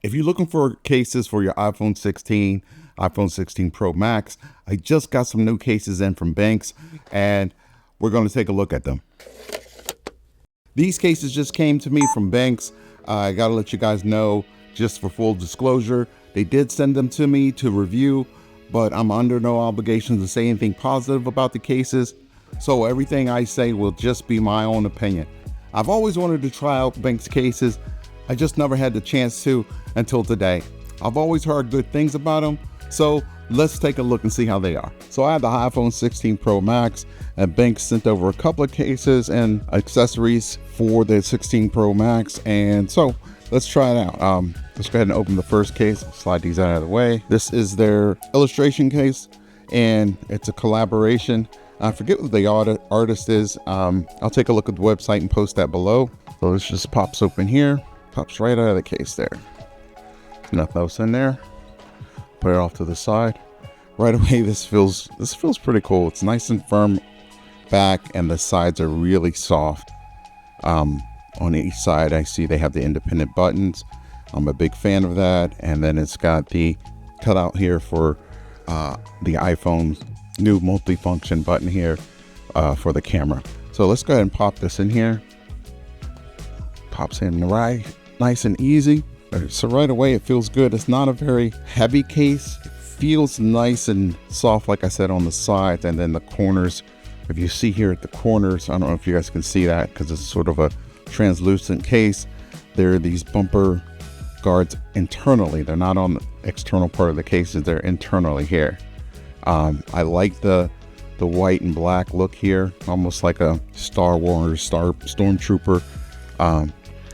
If you're looking for cases for your iPhone 16, iPhone 16 Pro Max, I just got some new cases in from Banks and we're going to take a look at them. These cases just came to me from Banks. I got to let you guys know, just for full disclosure, they did send them to me to review, but I'm under no obligation to say anything positive about the cases. So everything I say will just be my own opinion. I've always wanted to try out Banks cases. I just never had the chance to until today. I've always heard good things about them, so let's take a look and see how they are. So I have the iPhone 16 Pro Max, and Banks sent over a couple of cases and accessories for the 16 Pro Max, and so let's try it out. Let's go ahead and open the first case. Slide these out of the way. This is their illustration case, and it's a collaboration. I forget what the artist is. I'll take a look at the website and post that below. So this just pops open here. Pops right out of the case there. Nothing else in there. Put it off to the side. Right away, this feels pretty cool. It's nice and firm back, and the sides are really soft. On each side, I see they have the independent buttons. I'm a big fan of that. And then it's got the cutout here for the iPhone's new multifunction button here for the camera. So let's go ahead and pop this in here. Pops in right, nice and easy. So right away it feels good. It's not a very heavy case. It feels nice and soft, like I said, on the sides, and then the corners. If you see here at the corners, I don't know if you guys can see that because it's sort of a translucent case. There are these bumper guards internally. They're not on the external part of the cases. They're internally here. I like the white and black look here, almost like a Star Wars Stormtrooper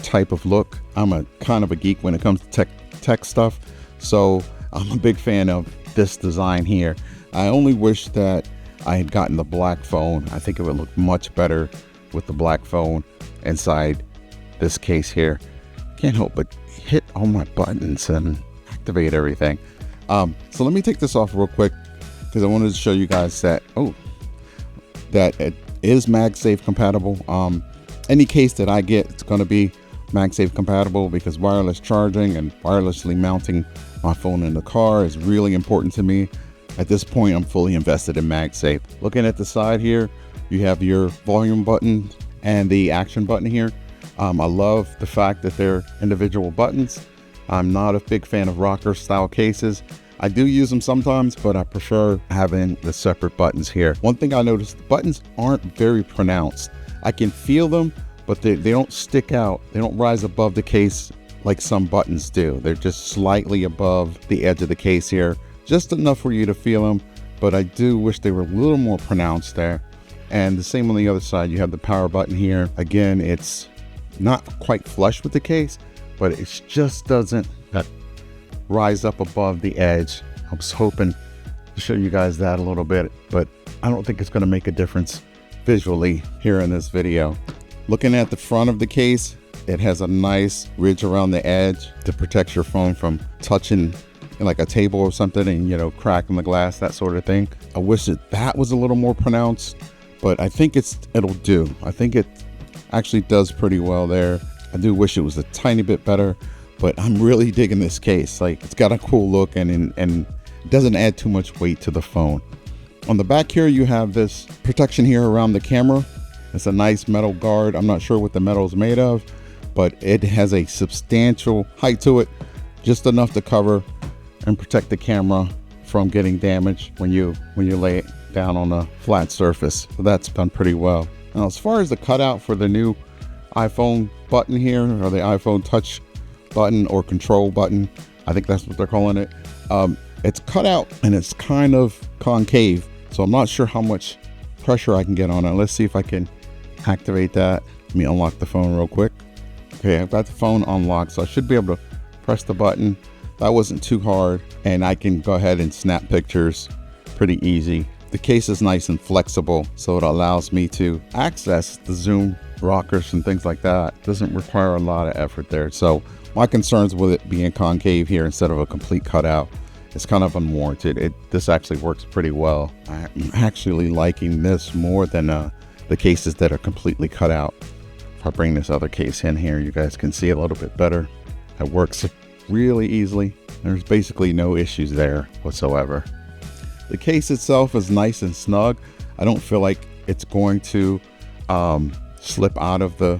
type of look. I'm a kind of a geek when it comes to tech stuff, so I'm a big fan of this design here. I only wish that I had gotten the black phone. I think it would look much better with the black phone inside this case here. Can't help but hit all my buttons and activate everything. So let me take this off real quick because I wanted to show you guys that that it is MagSafe compatible. Any case that I get, it's going to be MagSafe compatible because wireless charging and wirelessly mounting my phone in the car is really important to me. At this point, I'm fully invested in MagSafe. Looking at the side here, you have your volume button and the action button here. I love the fact that they're individual buttons. I'm not a big fan of rocker style cases. I do use them sometimes, but I prefer having the separate buttons here. One thing I noticed, the buttons aren't very pronounced. I can feel them, but they don't stick out. They don't rise above the case like some buttons do. They're just slightly above the edge of the case here. Just enough for you to feel them, but I do wish they were a little more pronounced there. And the same on the other side, you have the power button here. Again, it's not quite flush with the case, but it just doesn't rise up above the edge. I was hoping to show you guys that a little bit, but I don't think it's going to make a difference visually here in this video. Looking at the front of the case, it has a nice ridge around the edge to protect your phone from touching like a table or something and, you know, cracking the glass, that sort of thing. I wish that was a little more pronounced, but I think it'll do. I think it actually does pretty well there. I do wish it was a tiny bit better, but I'm really digging this case. Like, it's got a cool look and it doesn't add too much weight to the phone. On the back here, you have this protection here around the camera. It's a nice metal guard. I'm not sure what the metal is made of, but it has a substantial height to it, just enough to cover and protect the camera from getting damaged when you lay it down on a flat surface. So that's done pretty well. Now, as far as the cutout for the new iPhone button here, or the iPhone touch button or control button, I think that's what they're calling it. It's cut out and it's kind of concave, so I'm not sure how much pressure I can get on it. Let's see if I can activate that. Let me unlock the phone real quick. Okay, I've got the phone unlocked, so I should be able to press the button. That wasn't too hard, and I can go ahead and snap pictures pretty easy. The case is nice and flexible, so it allows me to access the zoom rockers and things like that. Doesn't require a lot of effort there. So my concerns with it being concave here instead of a complete cutout, it's kind of unwarranted. This actually works pretty well. I'm actually liking this more than the cases that are completely cut out. If I bring this other case in here, you guys can see a little bit better. It works really easily. There's basically no issues there whatsoever. The case itself is nice and snug. I don't feel like it's going to slip out of the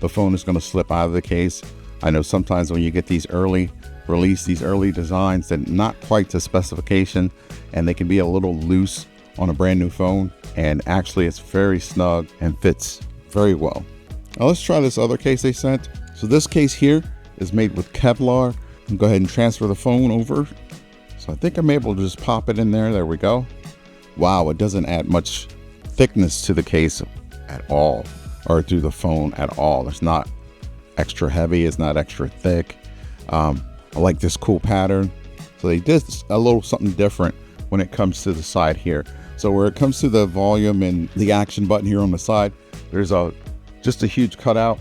phone is going to slip out of the case. I know sometimes when you get these early release, these early designs that not quite to specification, and they can be a little loose on a brand new phone, and actually it's very snug and fits very well. Now let's try this other case they sent. So this case here is made with Kevlar. I'll go ahead and transfer the phone over. So I think I'm able to just pop it in there. There we go. Wow, it doesn't add much thickness to the case at all, or to the phone at all. It's not extra heavy, it's not extra thick. I like this cool pattern. So they did a little something different when it comes to the side here. So where it comes to the volume and the action button here on the side, there's just a huge cutout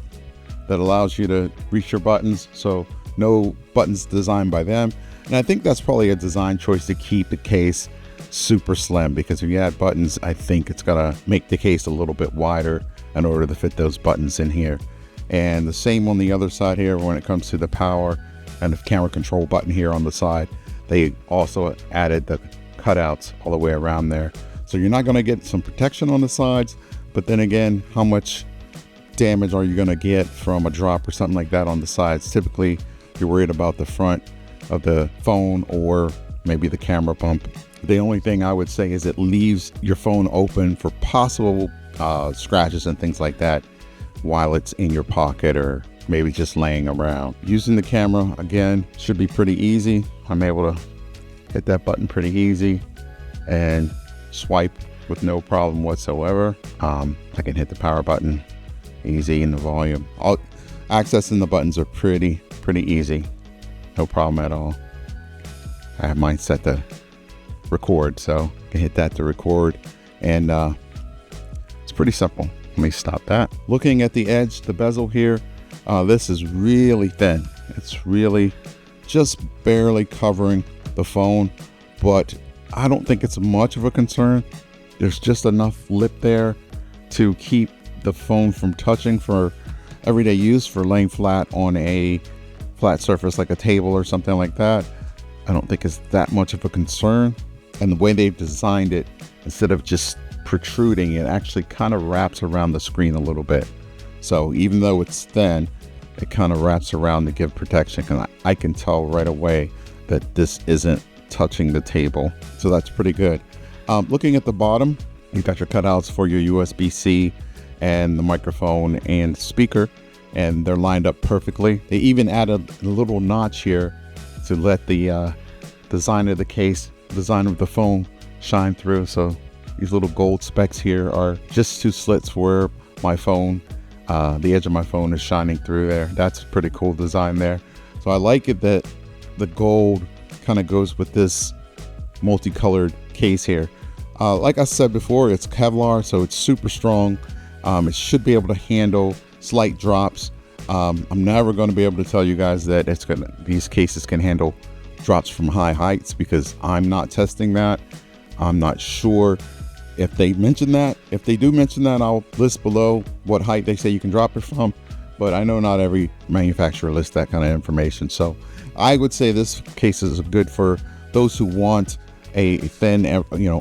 that allows you to reach your buttons. So no buttons designed by them. And I think that's probably a design choice to keep the case super slim, because if you add buttons, I think it's gonna make the case a little bit wider in order to fit those buttons in here. And the same on the other side here when it comes to the power and the camera control button here on the side. They also added the cutouts all the way around there. So you're not gonna get some protection on the sides, but then again, how much damage are you gonna get from a drop or something like that on the sides? Typically, you're worried about the front of the phone or maybe the camera bump. The only thing I would say is it leaves your phone open for possible scratches and things like that while it's in your pocket or maybe just laying around. Using the camera, again, should be pretty easy. I'm able to hit that button pretty easy and swipe with no problem whatsoever. I can hit the power button easy and the volume. Accessing the buttons are pretty easy. No problem at all. I have mine set to record, so I can hit that to record, and it's pretty simple. Let me stop that. Looking at the edge, the bezel here, this is really thin. It's really just barely covering the phone, but I don't think it's much of a concern. There's just enough lip there to keep the phone from touching for everyday use, for laying flat on a flat surface like a table or something like that. I don't think it's that much of a concern. And the way they've designed it, instead of just protruding, it actually kind of wraps around the screen a little bit. So even though it's thin, it kind of wraps around to give protection. And I can tell right away that this isn't touching the table. So that's pretty good. Looking at the bottom, you've got your cutouts for your USB-C and the microphone and speaker, and they're lined up perfectly. They even added a little notch here to let the design of the case, design of the phone shine through. So these little gold specks here are just two slits where my phone, the edge of my phone is shining through there. That's a pretty cool design there. So I like it that the gold kind of goes with this multicolored case here. Like I said before, it's Kevlar, so it's super strong. It should be able to handle slight drops. I'm never going to be able to tell you guys that these cases can handle drops from high heights, because I'm not testing that. I'm not sure if they mention that. If they do mention that, I'll list below what height they say you can drop it from, but I know not every manufacturer lists that kind of information. So I would say this case is good for those who want a thin,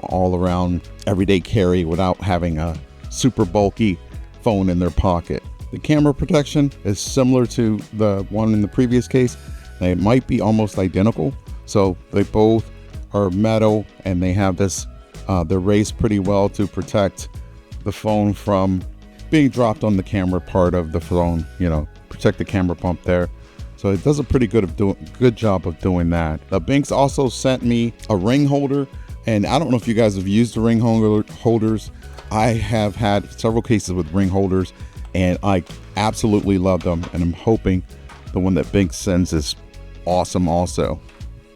all around everyday carry without having a super bulky phone in their pocket. The camera protection is similar to the one in the previous case. They might be almost identical. So they both are metal, and they have this, they're raised pretty well to protect the phone from being dropped on the camera part of the phone, protect the camera bump there. So it does a pretty good job of doing that. Binks also sent me a ring holder, and I don't know if you guys have used the ring holders. I have had several cases with ring holders, and I absolutely love them, and I'm hoping the one that Binks sends is awesome also.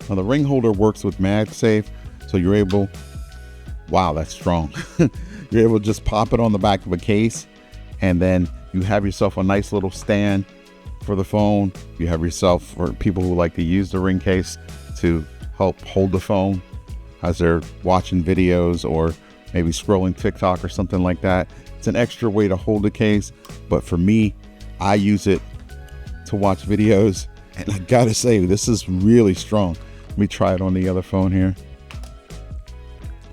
Now the ring holder works with MagSafe, so you're able, wow, that's strong. You're able to just pop it on the back of a case, and then you have yourself a nice little stand for the phone. You have yourself, for people who like to use the ring case, to help hold the phone as they're watching videos or maybe scrolling TikTok or something like that. It's an extra way to hold the case, but for me, I use it to watch videos And I gotta say, this is really strong. Let me try it on the other phone here.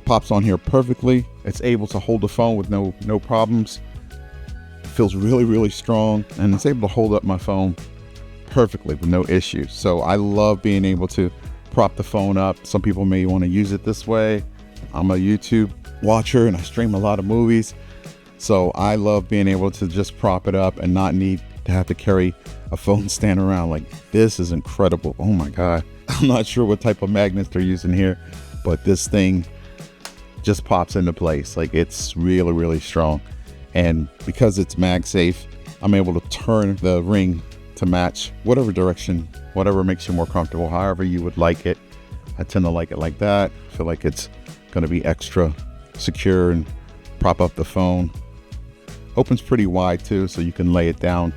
Pops on here perfectly. It's able to hold the phone with no problems. It feels really, really strong, and it's able to hold up my phone perfectly with no issues. So I love being able to prop the phone up. Some people may want to use it this way. I'm a YouTube watcher and I stream a lot of movies. So I love being able to just prop it up and not need to have to carry a phone stand around. Like, this is incredible. Oh my God. I'm not sure what type of magnets they're using here, but this thing just pops into place. Like, it's really, really strong. And because it's MagSafe, I'm able to turn the ring to match whatever direction, whatever makes you more comfortable, however you would like it. I tend to like it like that. I feel like it's going to be extra secure and prop up the phone. Opens pretty wide too, so you can lay it down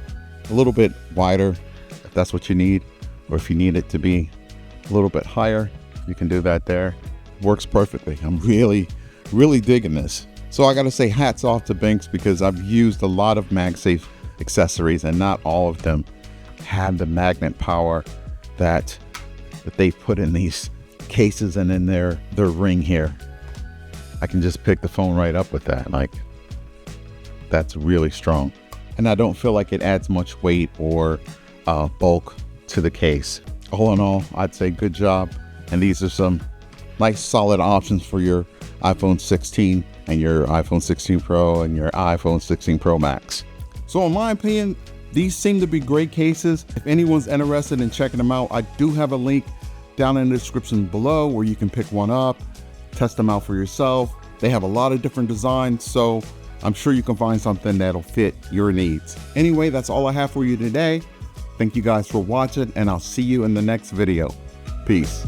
a little bit wider if that's what you need, or if you need it to be a little bit higher, you can do that there. Works perfectly. I'm really, really digging this. So I gotta say, hats off to Binks, because I've used a lot of MagSafe accessories and not all of them have the magnet power that they put in these cases and in their ring here. I can just pick the phone right up with that. Like, that's really strong. And I don't feel like it adds much weight or bulk to the case. All in all, I'd say good job. And these are some nice solid options for your iPhone 16 and your iPhone 16 Pro and your iPhone 16 Pro Max. So in my opinion, these seem to be great cases. If anyone's interested in checking them out, I do have a link down in the description below where you can pick one up, test them out for yourself. They have a lot of different designs, so I'm sure you can find something that'll fit your needs. Anyway, that's all I have for you today. Thank you guys for watching, and I'll see you in the next video. Peace.